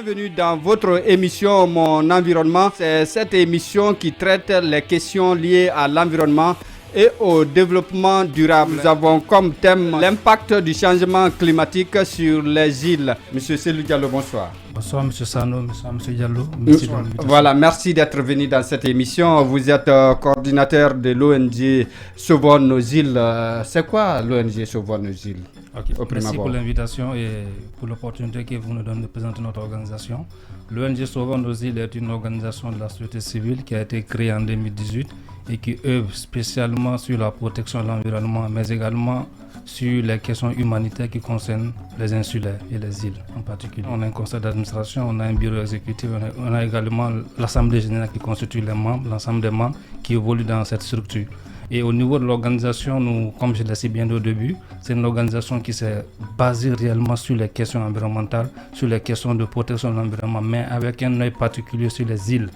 Bienvenue dans votre émission Mon Environnement. C'est cette émission qui traite les questions liées à l'environnement et au développement durable. Nous avons comme thème l'impact du changement climatique sur les îles. Monsieur Selou Diallo, bonsoir. Bonsoir Monsieur Sano, bonsoir Monsieur Diallo. Merci de l'invitation. Voilà, merci d'être venu dans cette émission. Vous êtes coordinateur de l'ONG Sauvons nos îles. C'est quoi l'ONG Sauvons nos îles? Merci pour l'invitation et pour l'opportunité que vous nous donnez de présenter notre organisation. L'ONG Sauvons nos îles est une organisation de la société civile qui a été créée en 2018 et qui œuvre spécialement sur la protection de l'environnement, mais également sur les questions humanitaires qui concernent les insulaires et les îles en particulier. On a un conseil d'administration, on a un bureau exécutif, on a également l'assemblée générale qui constitue les membres, l'ensemble des membres qui évoluent dans cette structure. Et au niveau de l'organisation, nous, comme je l'ai dit bien au début, c'est une organisation qui s'est basée réellement sur les questions environnementales, sur les questions de protection de l'environnement, mais avec un œil particulier sur les îles.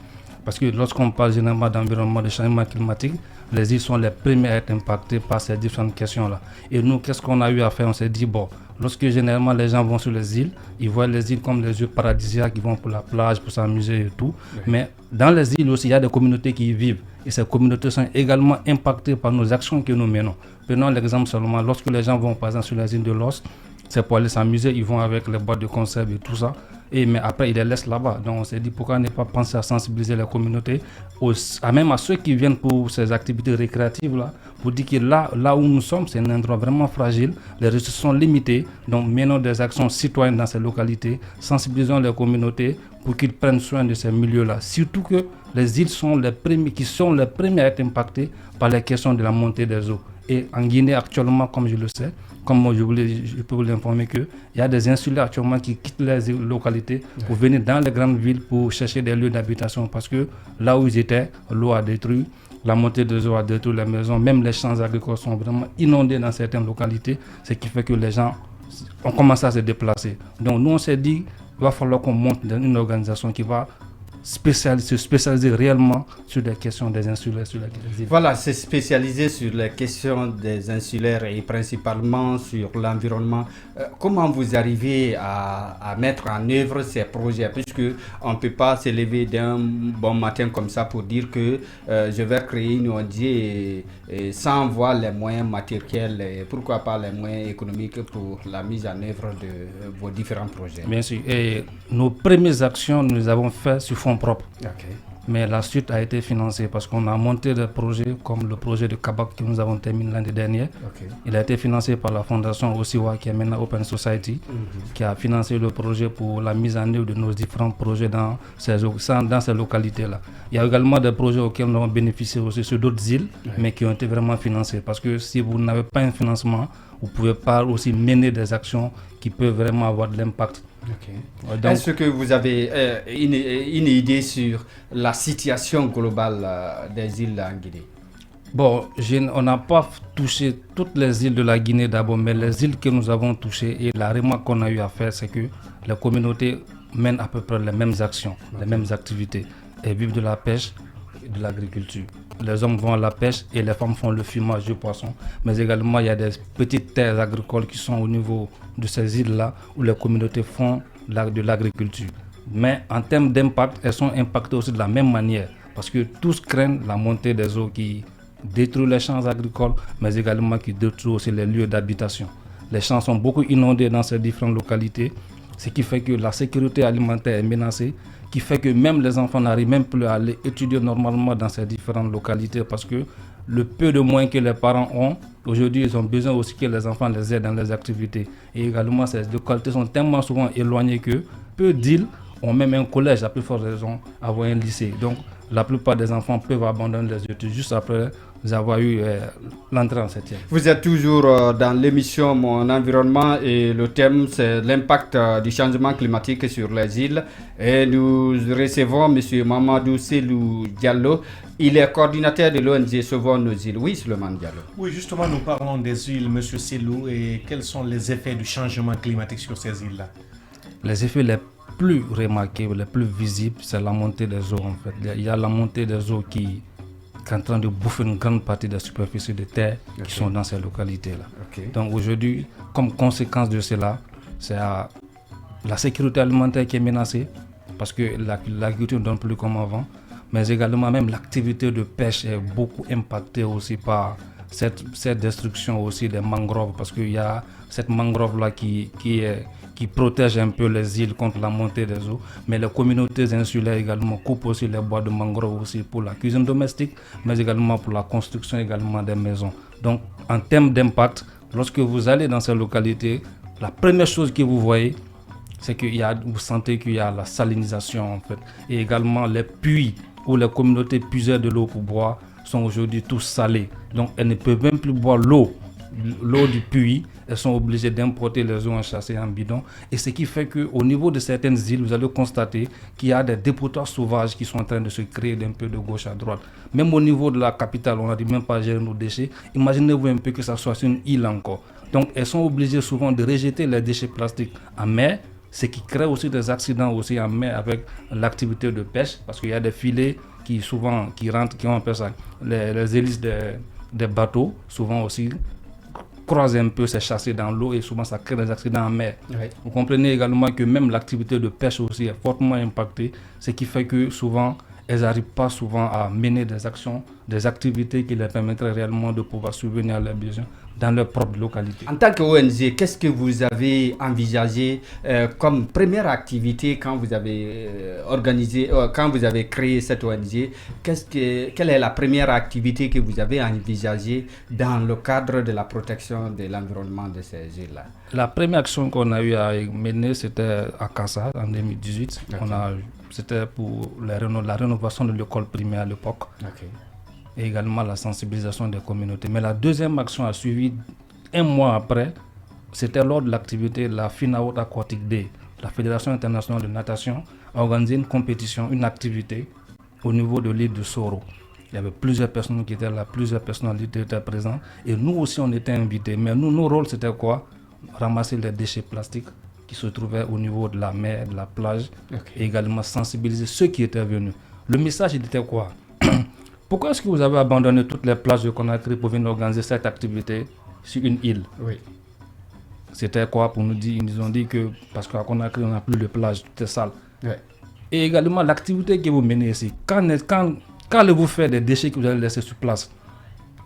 Parce que lorsqu'on parle généralement d'environnement, de changement climatique, les îles sont les premières à être impactées par ces différentes questions-là. Et nous, qu'est-ce qu'on a eu à faire? On s'est dit, bon, lorsque généralement les gens vont sur les îles, ils voient les îles comme des îles paradisiaques, ils vont pour la plage, pour s'amuser et tout. Oui. Mais dans les îles aussi, il y a des communautés qui y vivent. Et ces communautés sont également impactées par nos actions que nous menons. Prenons l'exemple seulement, lorsque les gens vont par exemple sur les îles de Los, c'est pour aller s'amuser, ils vont avec les boîtes de conserve et tout ça. Mais après, ils les laissent là-bas. Donc, on s'est dit, pourquoi ne pas penser à sensibiliser les communautés, même à ceux qui viennent pour ces activités récréatives-là, pour dire que là où nous sommes, c'est un endroit vraiment fragile, les ressources sont limitées. Donc, menons des actions citoyennes dans ces localités, sensibilisons les communautés pour qu'ils prennent soin de ces milieux-là. Surtout que les îles sont les premiers à être impactés par les questions de la montée des eaux. Et en Guinée, actuellement, comme je le sais, je peux vous l'informer qu'il y a des insulaires actuellement qui quittent les localités pour venir dans les grandes villes pour chercher des lieux d'habitation parce que là où ils étaient, l'eau a détruit, la montée des eaux a détruit les maisons, même les champs agricoles sont vraiment inondés dans certaines localités, ce qui fait que les gens ont commencé à se déplacer. Donc nous on s'est dit, il va falloir qu'on monte dans une organisation qui va se spécialiser réellement sur les questions des insulaires, sur les îles. Voilà, c'est spécialisé sur les questions des insulaires et principalement sur l'environnement. Comment vous arrivez à mettre en œuvre ces projets? Puisque on ne peut pas se lever d'un bon matin comme ça pour dire que je vais créer une ONG et sans voir les moyens matériels et pourquoi pas les moyens économiques pour la mise en œuvre de vos différents projets. Bien sûr. Et nos premières actions, nous les avons faites sur fonds propres. Okay. Mais la suite a été financée parce qu'on a monté des projets comme le projet de Kabak que nous avons terminé l'année dernière. Okay. Il a été financé par la fondation Osiwa qui est maintenant Open Society, qui a financé le projet pour la mise en œuvre de nos différents projets dans ces localités-là. Il y a également des projets auxquels nous avons bénéficié aussi sur d'autres îles, mais qui ont été vraiment financés. Parce que si vous n'avez pas un financement, vous ne pouvez pas aussi mener des actions qui peuvent vraiment avoir de l'impact. Okay. Donc, est-ce que vous avez une idée sur la situation globale des îles en Guinée? Bon, on n'a pas touché toutes les îles de la Guinée d'abord, mais les îles que nous avons touchées et la remarque qu'on a eu à faire, c'est que les communautés mènent à peu près les mêmes actions, les mêmes activités. Elles vivent de la pêche et de l'agriculture. Les hommes vont à la pêche et les femmes font le fumage du poisson. Mais également, il y a des petites terres agricoles qui sont au niveau de ces îles-là où les communautés font de l'agriculture. Mais en termes d'impact, elles sont impactées aussi de la même manière parce que tous craignent la montée des eaux qui détruit les champs agricoles, mais également qui détruit aussi les lieux d'habitation. Les champs sont beaucoup inondés dans ces différentes localités, ce qui fait que la sécurité alimentaire est menacée, qui fait que même les enfants n'arrivent même plus à aller étudier normalement dans ces différentes localités parce que le peu de moyens que les parents ont, aujourd'hui ils ont besoin aussi que les enfants les aident dans les activités. Et également ces localités sont tellement souvent éloignées que peu d'îles ont même un collège, à plus forte raison, avoir un lycée. Donc la plupart des enfants peuvent abandonner les études juste après avoir eu l'entrée en septième. Vous êtes toujours dans l'émission Mon Environnement et le thème c'est l'impact du changement climatique sur les îles. Et nous recevons M. Mamadou Selou Diallo. Il est coordinateur de l'ONG Sauvons nos îles. Oui, Suleiman Diallo. Oui, justement, nous parlons des îles, M. Selou, et quels sont les effets du changement climatique sur ces îles-là? Les effets les plus remarquables, les plus visibles, c'est la montée des eaux en fait. Il y a la montée des eaux qui est en train de bouffer une grande partie des superficies de terre qui sont dans ces localités-là. Donc aujourd'hui, comme conséquence de cela, c'est à la sécurité alimentaire qui est menacée, parce que l'agriculture ne donne plus comme avant, mais également même l'activité de pêche est beaucoup impactée aussi par cette destruction aussi des mangroves, parce qu'il y a cette mangrove-là qui protège un peu les îles contre la montée des eaux, mais les communautés insulaires également coupent aussi les bois de mangrove aussi pour la cuisine domestique, mais également pour la construction également des maisons. Donc en termes d'impact, lorsque vous allez dans ces localités, la première chose que vous voyez, c'est que vous sentez qu'il y a la salinisation en fait, et également les puits où les communautés puisaient de l'eau pour boire sont aujourd'hui tous salés. Donc elles ne peuvent même plus boire l'eau du puits, elles sont obligées d'importer les eaux enchâssées en bidon. Et ce qui fait qu'au niveau de certaines îles, vous allez constater qu'il y a des dépotoirs sauvages qui sont en train de se créer d'un peu de gauche à droite. Même au niveau de la capitale, on n'arrive même pas à gérer nos déchets. Imaginez-vous un peu que ça soit sur une île encore. Donc elles sont obligées souvent de rejeter les déchets plastiques en mer, ce qui crée aussi des accidents aussi en mer avec l'activité de pêche, parce qu'il y a des filets qui rentrent, qui ont appelé ça, les hélices des bateaux, souvent aussi croisent un peu, c'est chassé dans l'eau et souvent ça crée des accidents en mer. Oui. Vous comprenez également que même l'activité de pêche aussi est fortement impactée, ce qui fait que souvent elles n'arrivent pas souvent à mener des actions, des activités qui leur permettraient réellement de pouvoir subvenir à leurs besoins dans leur propre localité. En tant qu'ONG, qu'est-ce que vous avez envisagé comme première activité quand vous avez quand vous avez créé cette ONG? Quelle est la première activité que vous avez envisagée dans le cadre de la protection de l'environnement de ces îles-là? La première action qu'on a eu à mener, c'était à Kassa en 2018. Okay. C'était pour la rénovation de l'école primaire à l'époque. Okay. Et également la sensibilisation des communautés. Mais la deuxième action a suivi un mois après. C'était lors de l'activité de la FINAOT Aquatic Day. La Fédération internationale de natation a organisé une compétition, une activité au niveau de l'île de Soro. Il y avait plusieurs personnes qui étaient là, plusieurs personnalités étaient présentes. Et nous aussi, on était invités. Mais nous, nos rôles, c'était quoi? Ramasser les déchets plastiques qui se trouvaient au niveau de la mer, de la plage. Okay. Et également sensibiliser ceux qui étaient venus. Le message, il était quoi? Pourquoi est-ce que vous avez abandonné toutes les plages de Conakry pour venir organiser cette activité sur une île? Oui. C'était quoi pour nous dire? Ils nous ont dit que parce qu'à Conakry, on n'a plus de plage, tout est sale. Oui. Et également, l'activité que vous menez ici, quand allez-vous faire des déchets que vous allez laisser sur place?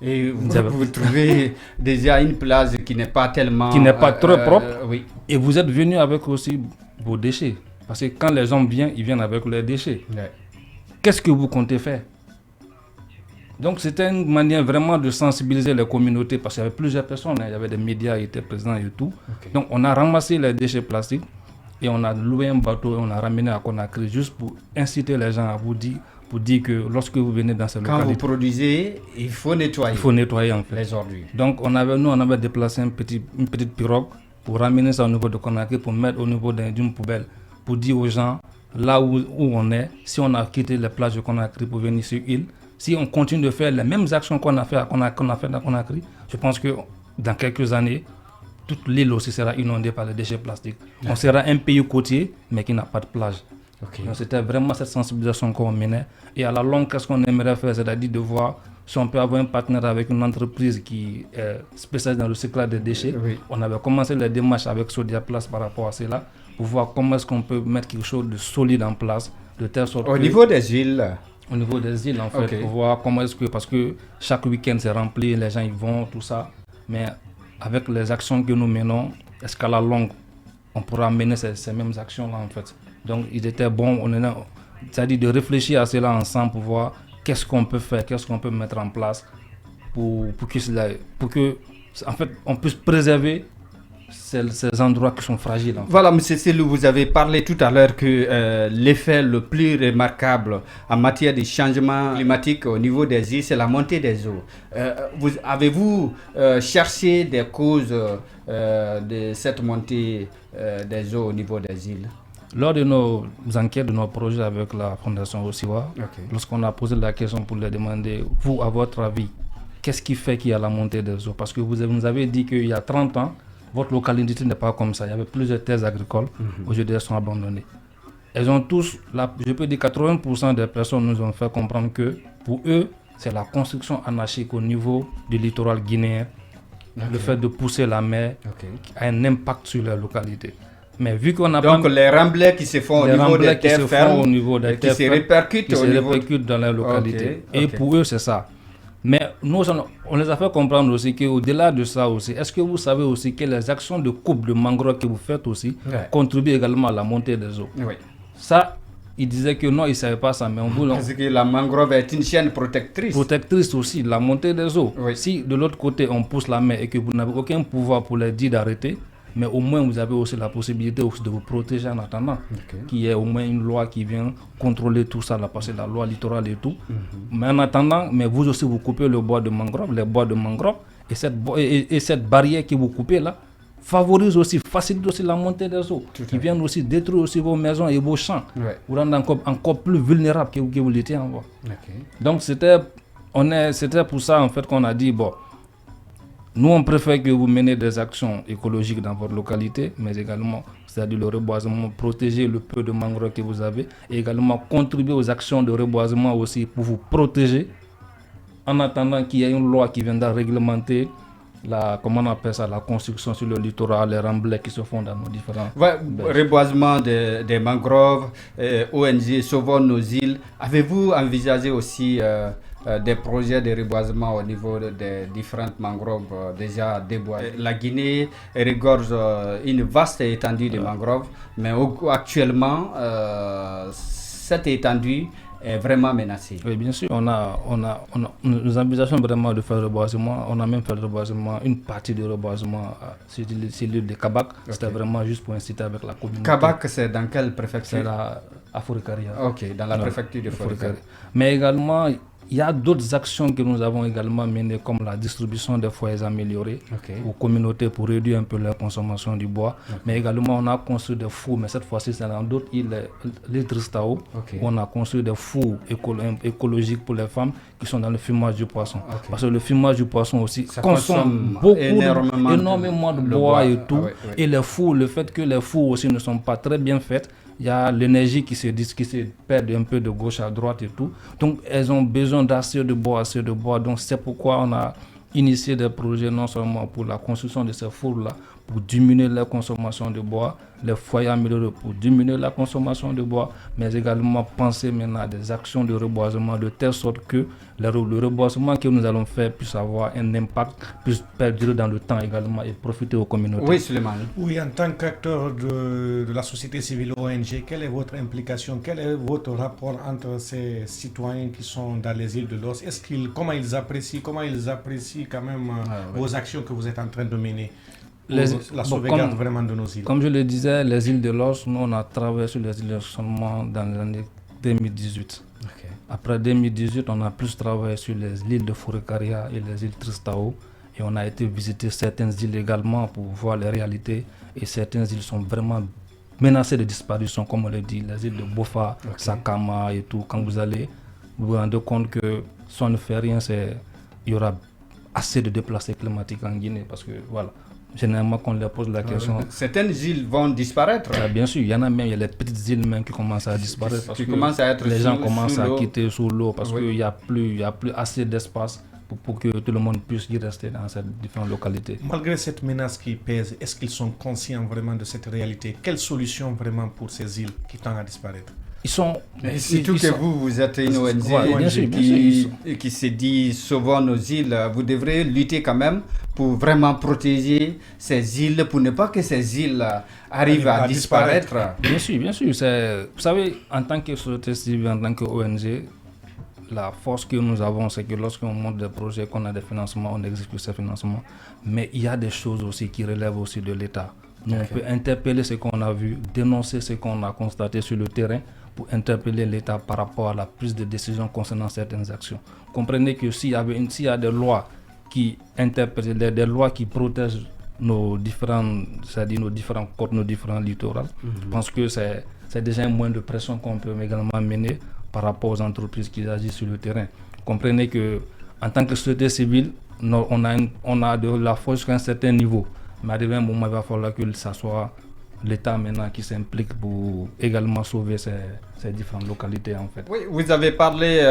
Et vous trouvez déjà une plage qui n'est pas tellement... Qui n'est pas très propre. Oui. Et vous êtes venu avec aussi vos déchets. Parce que quand les gens viennent, ils viennent avec leurs déchets. Oui. Qu'est-ce que vous comptez faire? Donc c'était une manière vraiment de sensibiliser les communautés parce qu'il y avait plusieurs personnes, il y avait des médias qui étaient présents et tout. Okay. Donc on a ramassé les déchets plastiques et on a loué un bateau et on a ramené à Conakry juste pour inciter les gens à vous dire, pour dire que lorsque vous venez dans ces localités... Quand vous produisez, il faut nettoyer. Il faut nettoyer en fait. Les ordures. Donc on avait déplacé une petite pirogue pour ramener ça au niveau de Conakry, pour mettre au niveau d'une poubelle, pour dire aux gens, là où on est, si on a quitté les plages de Conakry pour venir sur l'île, si on continue de faire les mêmes actions qu'on a fait à Conakry, je pense que dans quelques années, toute l'île aussi sera inondée par les déchets plastiques. Okay. On sera un pays côtier, mais qui n'a pas de plage. Okay. Donc c'était vraiment cette sensibilisation qu'on menait. Et à la longue, qu'est-ce qu'on aimerait faire? C'est-à-dire de voir si on peut avoir un partenaire avec une entreprise qui est spécialisée dans le recyclage des déchets. Oui. On avait commencé les démarches avec Sodiaplast par rapport à cela, pour voir comment est-ce qu'on peut mettre quelque chose de solide en place, de telle sorte Au niveau des îles. Au niveau des îles, en fait, okay. Pour voir comment est-ce que... Parce que chaque week-end, c'est rempli, les gens y vont, tout ça. Mais avec les actions que nous menons, est-ce qu'à la longue, on pourra mener ces mêmes actions-là, en fait. Donc, il était bon, c'est-à-dire de réfléchir à cela ensemble pour voir qu'est-ce qu'on peut faire, qu'est-ce qu'on peut mettre en place pour que en fait, on puisse préserver ces endroits qui sont fragiles. En fait. Voilà, M. Selou, vous avez parlé tout à l'heure que l'effet le plus remarquable en matière de changement climatique au niveau des îles, c'est la montée des eaux. Avez-vous cherché des causes de cette montée des eaux au niveau des îles? Lors de nos enquêtes, de nos projets avec la Fondation Osiwa, okay. Lorsqu'on a posé la question pour leur demander, vous, à votre avis, qu'est-ce qui fait qu'il y a la montée des eaux? Parce que vous nous avez dit qu'il y a 30 ans, votre localité n'est pas comme ça. Il y avait plusieurs terres agricoles. Aujourd'hui, elles sont abandonnées. Elles ont tous, je peux dire 80% des personnes nous ont fait comprendre que pour eux, c'est la construction anarchique au niveau du littoral guinéen. Okay. Le fait de pousser la mer a un impact sur leur localité. Mais vu qu'on a donc les remblais qui se font au niveau des terres fermes, qui se répercutent dans la localité. Et pour eux, c'est ça. Mais nous, on les a fait comprendre aussi qu'au-delà de ça aussi, est-ce que vous savez aussi que les actions de coupe de mangrove que vous faites aussi contribuent également à la montée des eaux? Oui. Ça, ils disaient que non, ils ne savaient pas ça. Mais parce que la mangrove est une chaîne protectrice. Protectrice aussi, la montée des eaux. Oui. Si de l'autre côté, on pousse la main et que vous n'avez aucun pouvoir pour les dire d'arrêter, mais au moins vous avez aussi la possibilité aussi de vous protéger en attendant qu'il y ait au moins une loi qui vient contrôler tout ça, là, parce que la loi littorale et tout. Mais en attendant, mais vous aussi vous coupez le bois de mangrove, les bois de mangrove, et cette barrière que vous coupez là favorise aussi, facilite aussi la montée des eaux, qui viennent aussi détruire aussi vos maisons et vos champs, vous rendre encore plus vulnérable que vous l'étiez avant. Donc c'était pour ça en fait qu'on a dit bon. Nous, on préfère que vous menez des actions écologiques dans votre localité, mais également, c'est-à-dire le reboisement, protéger le peu de mangroves que vous avez, et également contribuer aux actions de reboisement aussi pour vous protéger, en attendant qu'il y ait une loi qui viendra réglementer la construction sur le littoral, les remblais qui se font dans nos différents... Reboisement des mangroves, ONG Sauvons nos îles. Avez-vous envisagé aussi... des projets de reboisement au niveau des différentes mangroves déjà déboisées? La Guinée regorge une vaste étendue de mangroves, mais actuellement, cette étendue est vraiment menacée. Oui, bien sûr, nous envisageons vraiment de faire le reboisement. On a même fait le reboisement, une partie du reboisement sur l'île de Kabak. C'était vraiment juste pour inciter avec la communauté. Kabak, c'est dans quelle préfecture? C'est à Fourekaria. Ok, dans la préfecture de Fourekaria. Mais également, il y a d'autres actions que nous avons également menées, comme la distribution des foyers améliorés aux communautés pour réduire un peu leur consommation du bois. Mais également, on a construit des fours, mais cette fois-ci, c'est dans d'autres îles, l'île Tristao, où on a construit des fours écologiques pour les femmes qui sont dans le fumage du poisson. Parce que le fumage du poisson aussi consomme énormément de bois et tout. Et les fours, le fait que les fours aussi ne sont pas très bien faits, il y a l'énergie qui se perd un peu de gauche à droite et tout. Donc, elles ont besoin d'assez de bois. Donc, c'est pourquoi on a initié des projets non seulement pour la construction de ces fours-là, pour diminuer la consommation de bois, les foyers améliorés pour diminuer la consommation de bois, mais également penser maintenant à des actions de reboisement de telle sorte que le reboisement que nous allons faire puisse avoir un impact, puisse perdurer dans le temps également et profiter aux communautés. Oui, Suleiman. Oui, en tant qu'acteur de la société civile ONG, quelle est votre implication, quel est votre rapport entre ces citoyens qui sont dans les îles de l'Os? Comment ils apprécient quand même vos actions que vous êtes en train de mener? La sauvegarde vraiment de nos îles. Comme je le disais, les îles de l'Os, nous on a travaillé sur les îles seulement dans l'année 2018. Après 2018, on a plus travaillé sur les îles de Fourekaria et les îles Tristao. Et on a été visiter certaines îles également pour voir les réalités. Et certaines îles sont vraiment menacées de disparition, comme on le dit. Les îles de Bofa, Sakama et tout. Quand vous allez, vous vous rendez compte que si on ne fait rien, il y aura assez de déplacés climatiques en Guinée. Parce que voilà. Généralement, quand on leur pose la question... Certaines îles vont disparaître. Bien sûr, il y en a même, il y a les petites îles même qui commencent à disparaître. Parce que les gens commencent à quitter sous l'eau parce qu'il n'y a plus assez d'espace pour que tout le monde puisse y rester dans ces différentes localités. Malgré cette menace qui pèse, est-ce qu'ils sont conscients vraiment de cette réalité? Quelle solution vraiment pour ces îles qui tendent à disparaître? Surtout que vous êtes une ONG qui se dit sauvons nos îles, vous devrez lutter quand même pour vraiment protéger ces îles, pour ne pas que ces îles arrivent à disparaître. Bien sûr. Vous savez, en tant que société civile, en tant que ONG, la force que nous avons, c'est que lorsqu'on monte des projets, qu'on a des financements, on exécute ces financements. Mais il y a des choses aussi qui relèvent aussi de l'État. Nous, on peut interpeller ce qu'on a vu, dénoncer ce qu'on a constaté sur le terrain pour interpeller l'État par rapport à la prise de décision concernant certaines actions. Comprenez que s'il y a des lois qui interpellent, des lois qui protègent nos différents côtes, nos différents littoraux, je pense que c'est déjà un moyen de pression qu'on peut également mener par rapport aux entreprises qui agissent sur le terrain. Comprenez que en tant que société civile, on a de la force jusqu'à un certain niveau. Mais à un moment, il va falloir que ça soit l'État maintenant qui s'implique pour également sauver ces différentes localités en fait. Oui, vous avez parlé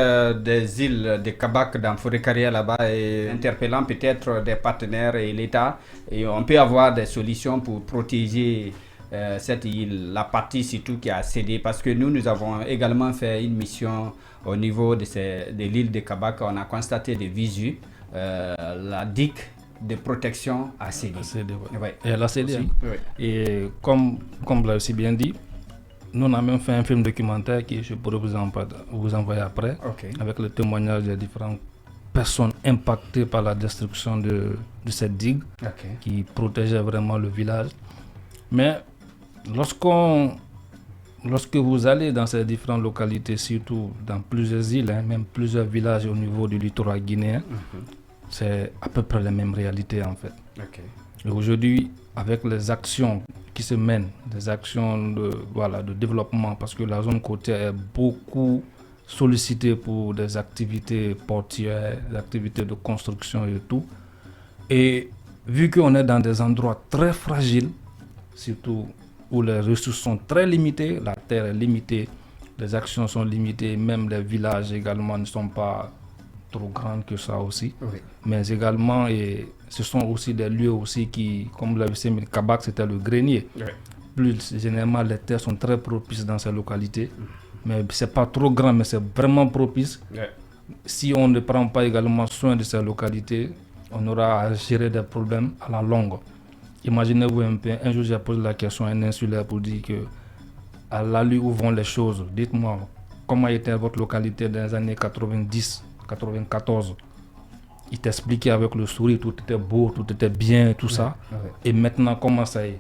des îles de Kabak dans Fourekaria là-bas et interpellant peut-être des partenaires et l'État. Et on peut avoir des solutions pour protéger cette île, la partie surtout qui a cédé, parce que nous avons également fait une mission au niveau de l'île de Kabak. On a constaté des visus, la digue de protection a cédé. Ouais. Et elle a cédé. Et comme vous l'avez si bien dit, nous on a même fait un film documentaire que je pourrais vous envoyer après, avec le témoignage des différentes personnes impactées par la destruction de cette digue qui protégeait vraiment le village. Mais lorsque vous allez dans ces différentes localités, surtout dans plusieurs îles, même plusieurs villages au niveau du littoral guinéen, c'est à peu près la même réalité en fait. Et aujourd'hui, avec les actions qui se mènent, des actions de développement, parce que la zone côtière est beaucoup sollicitée pour des activités portuaires, des activités de construction et tout. Et vu qu'on est dans des endroits très fragiles, surtout où les ressources sont très limitées, la terre est limitée, les actions sont limitées, même les villages également ne sont pas trop grands que ça aussi. Mais également, et ce sont aussi des lieux aussi qui, comme vous l'avez dit, Kabak c'était le grenier. Plus généralement, les terres sont très propices dans ces localités. Mais c'est pas trop grand, mais c'est vraiment propice. Si on ne prend pas également soin de ces localités, on aura à gérer des problèmes à la longue. Imaginez-vous un peu, un jour j'ai posé la question à un insulaire pour dire que à l'allure où vont les choses, dites-moi comment était votre localité dans les années 90, 94. Il t'expliquait avec le sourire, tout était beau, tout était bien, tout ça. Et maintenant, comment ça est?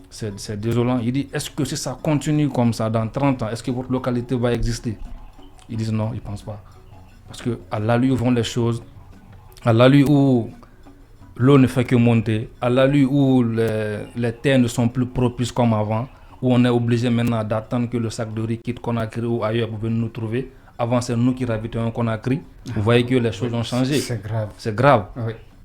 C'est désolant. Il dit, est-ce que si ça continue comme ça dans 30 ans, est-ce que votre localité va exister? Ils disent non, ils ne pensent pas. Parce qu'à l'allure où vont les choses, à l'allure où l'eau ne fait que monter, à l'allure où les terres ne sont plus propices comme avant, où on est obligé maintenant d'attendre que le sac de riz quitte Conakry ou ailleurs pour venir nous trouver. Avant, c'est nous qui ravitons Conakry. Vous voyez que les choses ont changé. C'est grave. C'est grave.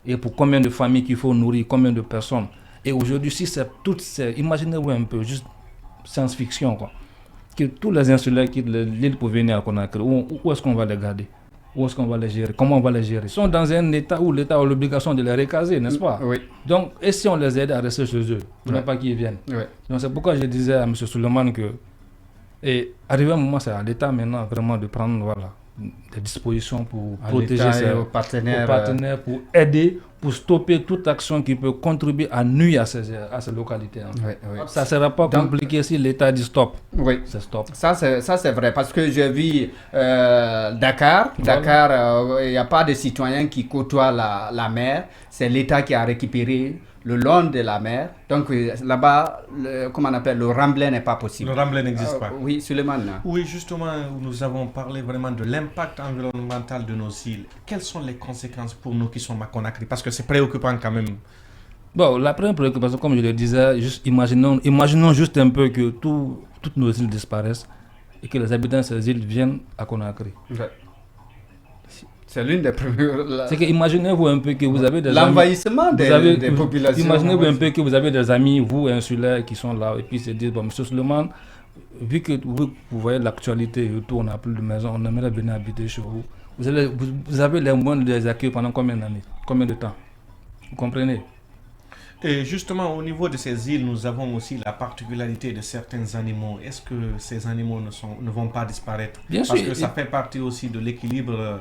Et pour combien de familles qu'il faut nourrir, combien de personnes? Et aujourd'hui, si c'est toutes ces... Imaginez-vous un peu, juste science-fiction, quoi. Que tous les insulaires quittent l'île pour venir à Conakry. Où est-ce qu'on va les garder? Où est-ce qu'on va les gérer? Comment on va les gérer? Ils sont dans un état où l'État a l'obligation de les recaser, n'est-ce pas? Donc, et si on les aide à rester chez eux, pour ne pas qu'ils viennent? Donc, c'est pourquoi je disais à M. Souleymane que, et arrivé un moment, c'est à l'État maintenant vraiment de prendre des dispositions pour protéger ses partenaires, pour aider, pour stopper toute action qui peut contribuer à nuire à ces localités. Ça ne sera pas compliqué si l'État dit stop. C'est stop. Ça c'est vrai, parce que j'ai vu Dakar, il n'y a pas de citoyens qui côtoient la mer, c'est l'État qui a récupéré le long de la mer. Donc là-bas, comment on appelle, le remblai n'est pas possible. Le remblai n'existe pas. Oui, Suleiman. Oui, justement, nous avons parlé vraiment de l'impact environnemental de nos îles. Quelles sont les conséquences pour nous qui sommes à Conakry? Parce que c'est préoccupant quand même. Bon, la première préoccupation, comme je le disais, juste imaginons juste un peu que toutes nos îles disparaissent et que les habitants de ces îles viennent à Conakry. C'est l'une des premières. C'est que imaginez-vous un peu que vous avez des l'envahissement des populations. Imaginez-vous un peu que vous avez des amis, vous insulaires, qui sont là et puis se disent, bon, monsieur Suleiman, vu que vous voyez l'actualité et tout, on n'a plus de maison, on aimerait venir habiter chez vous. Vous avez les moyens de les accueillir pendant combien d'années? Combien de temps? Vous comprenez? Et justement, au niveau de ces îles, nous avons aussi la particularité de certains animaux. Est-ce que ces animaux ne vont pas disparaître? Bien sûr. Parce que ça fait partie aussi de l'équilibre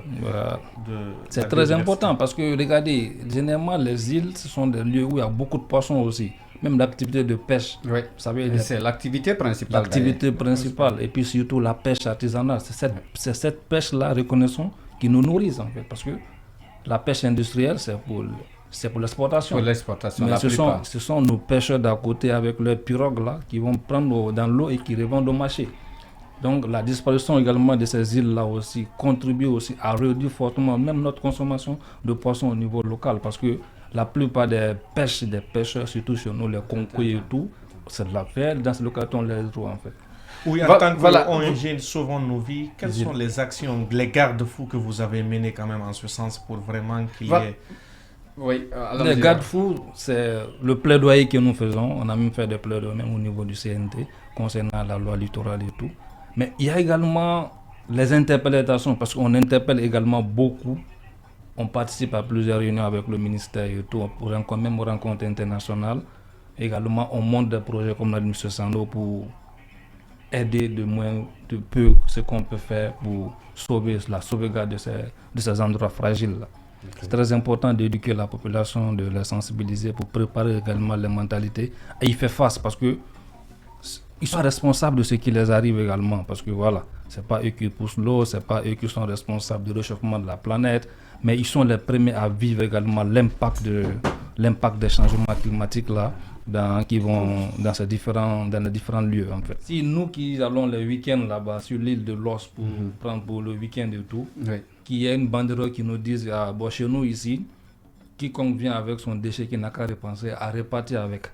c'est très important parce que, regardez, généralement, les îles, ce sont des lieux où il y a beaucoup de poissons aussi. Même l'activité de pêche. Vous savez, c'est l'activité principale. L'activité principale. Et puis surtout la pêche artisanale. C'est cette pêche-là, reconnaissons, qui nous nourrit en fait. Parce que la pêche industrielle, c'est pour l'exportation. Pour l'exportation, mais ce sont nos pêcheurs d'à côté avec leurs pirogues là qui vont prendre dans l'eau et qui revendent au marché. Donc la disparition également de ces îles-là aussi contribue aussi à réduire fortement même notre consommation de poissons au niveau local parce que la plupart des pêcheurs, surtout chez nous, les concours et tout, c'est de la fer. Dans ces localités, on les trouve en fait. Oui, en tant qu'ONG Sauvons nos vies, quelles sont les actions, les garde-fous que vous avez menées quand même en ce sens pour vraiment qu'il y ait... Les garde-fous, c'est le plaidoyer que nous faisons. On a même fait des plaidoyers même au niveau du CNT concernant la loi littorale et tout. Mais il y a également les interpellations parce qu'on interpelle également beaucoup. On participe à plusieurs réunions avec le ministère et tout, même aux rencontres internationales. Également, on monte des projets comme l'a dit M. Sando pour aider de moins de peu ce qu'on peut faire pour sauver la sauvegarde de ces endroits fragiles-là. Okay. C'est très important d'éduquer la population, de la sensibiliser pour préparer également les mentalités et y faire face parce que ils sont responsables de ce qui les arrive également parce que voilà, c'est pas eux qui poussent l'eau, c'est pas eux qui sont responsables du réchauffement de la planète, mais ils sont les premiers à vivre également l'impact des changements climatiques là qui vont dans les différents lieux en fait. Si nous qui allons les week-ends là-bas sur l'île de Los pour prendre pour le week-end et tout, qu'il y ait une banderole qui nous dise chez nous ici, quiconque vient avec son déchet qui n'a qu'à repenser à repartir avec.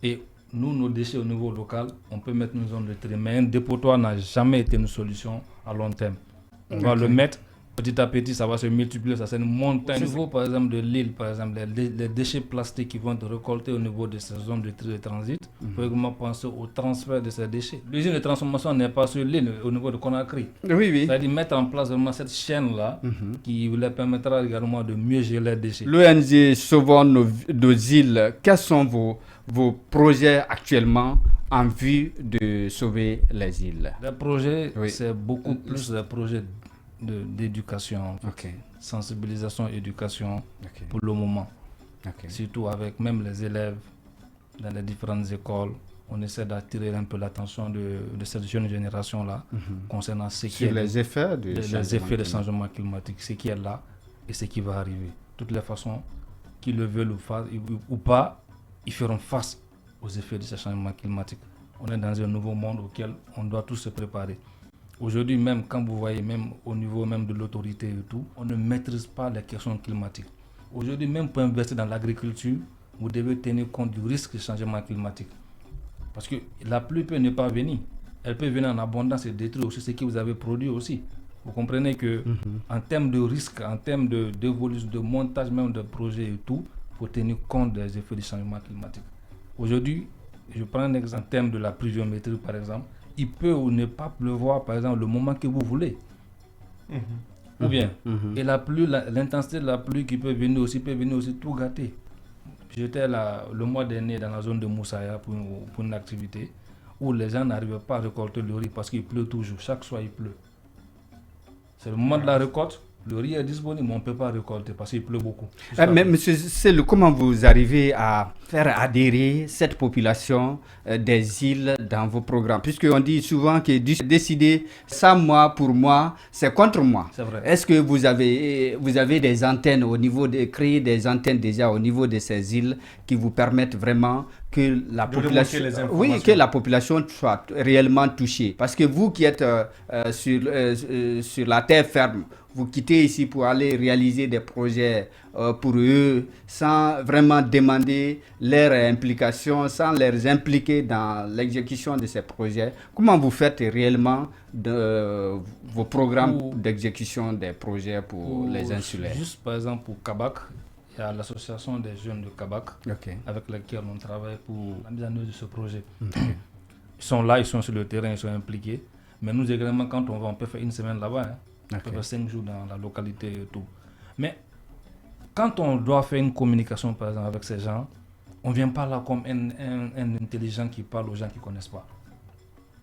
Et nous, nos déchets au niveau local, on peut mettre une zone de tri, mais un dépotoir n'a jamais été une solution à long terme. On va le mettre petit à petit, ça va se multiplier, ça c'est une montagne. Au niveau par exemple de l'île, par exemple, les déchets plastiques qui vont être récoltés au niveau de ces zones de tri de transit, il faut également penser au transfert de ces déchets. L'usine de transformation n'est pas sur l'île, au niveau de Conakry. Oui. C'est-à-dire mettre en place vraiment cette chaîne-là qui leur permettra également de mieux gérer les déchets. L'ONG Sauvons nos îles, quels sont vos projets actuellement en vue de sauver les îles? Les projets, c'est beaucoup plus des projets d'éducation, sensibilisation, éducation pour le moment. Surtout avec même les élèves dans les différentes écoles. On essaie d'attirer un peu l'attention de cette jeune génération-là concernant ce qui est les effets des changements climatiques, ce qui est là et ce qui va arriver. De toutes les façons, qu'ils le veulent ou pas, ils feront face aux effets de ces changements climatiques. On est dans un nouveau monde auquel on doit tous se préparer. Aujourd'hui, même quand vous voyez, même au niveau même de l'autorité et tout, on ne maîtrise pas les questions climatiques. Aujourd'hui, même pour investir dans l'agriculture, vous devez tenir compte du risque de changement climatique. Parce que la pluie peut ne pas venir. Elle peut venir en abondance et détruire aussi ce que vous avez produit aussi. Vous comprenez que en termes de risque, en termes d'évolution, de montage même de projets et tout, il faut tenir compte des effets du changement climatique. Aujourd'hui, je prends un exemple en termes de la pluviométrie par exemple. Il peut ou ne pas pleuvoir par exemple le moment que vous voulez. Ou bien, et la pluie, l'intensité de la pluie qui peut venir aussi tout gâter. J'étais là le mois dernier dans la zone de Moussaya pour une activité où les gens n'arrivaient pas à récolter le riz parce qu'il pleut toujours. Chaque soir il pleut. C'est le moment de la récolte. Le riz est disponible, mais on ne peut pas récolter parce qu'il pleut beaucoup. Mais M. Selou, comment vous arrivez à faire adhérer cette population des îles dans vos programmes? Puisqu'on dit souvent que décider ça, moi, pour moi, c'est contre moi. C'est vrai. Est-ce que vous avez des antennes créer des antennes déjà au niveau de ces îles qui vous permettent vraiment que la population soit réellement touchée? Parce que vous qui êtes sur la terre ferme, vous quittez ici pour aller réaliser des projets pour eux sans vraiment demander leur implication, sans les impliquer dans l'exécution de ces projets. Comment vous faites réellement vos programmes d'exécution des projets pour les insulaires? Juste par exemple pour Kabak, il y a l'association des jeunes de Kabak avec laquelle on travaille pour la mise en œuvre de ce projet. Ils sont là, ils sont sur le terrain, ils sont impliqués. Mais nous également, quand on va, on peut faire une semaine là-bas. On peut faire 5 jours dans la localité et tout. Mais quand on doit faire une communication par exemple avec ces gens, on ne vient pas là comme un intelligent qui parle aux gens qui ne connaissent pas.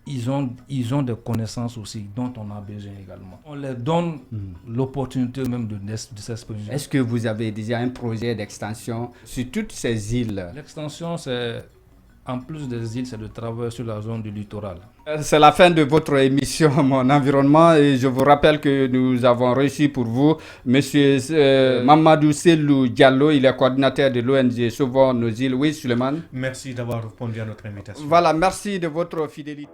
Ils ont des connaissances aussi dont on a besoin également. On leur donne l'opportunité même de s'exprimer. Est-ce que vous avez déjà un projet d'extension sur toutes ces îles? L'extension, c'est, en plus des îles, c'est de travailler sur la zone du littoral. C'est la fin de votre émission Mon Environnement et je vous rappelle que nous avons reçu pour vous M. Mamadou Selou Diallo, il est coordinateur de l'ONG Sauvons nos îles. Oui, Suleiman. Merci d'avoir répondu à notre invitation. Voilà, merci de votre fidélité.